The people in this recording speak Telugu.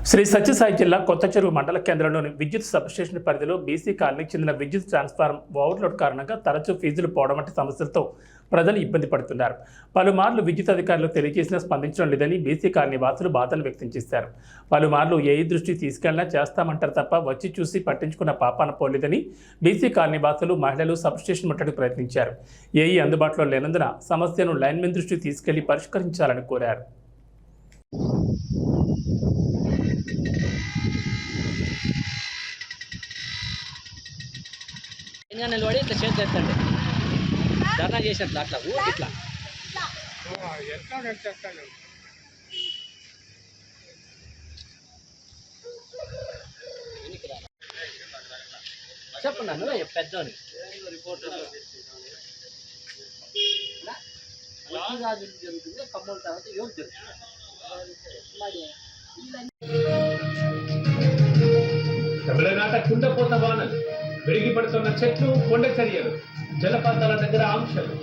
శ్రీ సత్యసాయి జిల్లా కొత్తచెరువు మండల కేంద్రంలోని విద్యుత్ సబ్స్టేషన్ పరిధిలో బీసీ కాలనీకి చెందిన విద్యుత్ ట్రాన్స్ఫార్మర్ ఓవర్లోడ్ కారణంగా తరచూ ఫీజులు పోవడం వంటి సమస్యలతో ప్రజలు ఇబ్బంది పడుతున్నారు. పలుమార్లు విద్యుత్ అధికారులు తెలియజేసినా స్పందించడం లేదని బీసీ కాలనీ వాసులు బాధలు వ్యక్తం చేశారు. పలుమార్లు ఏఈ దృష్టి తీసుకెళ్లినా చేస్తామంటారు తప్ప వచ్చి చూసి పట్టించుకున్న పాపాన పోలేదని బీసీ కాలనీ వాసులు, మహిళలు సబ్స్టేషన్ ముట్టడికి ప్రయత్నించారు. ఏఈ అందుబాటులో లేనందున సమస్యను లైన్మెన్ దృష్టికి తీసుకెళ్లి పరిష్కరించాలని కోరారు. నిలబడి ఇట్లా చేతి ఎత్తండి, ధర్నా చేసినట్లు అట్లా ఊరికి ఇట్లా చెప్పండి. నువ్వే పెద్దోని జరుగుతుంది, కమ్మల తర్వాత యోగ తమిళనాట కుండపోత వానలు, విరిగిపడుతున్న చెట్లు, కొండ చర్యలు, జలపాతాల దగ్గర ఆంక్షలు.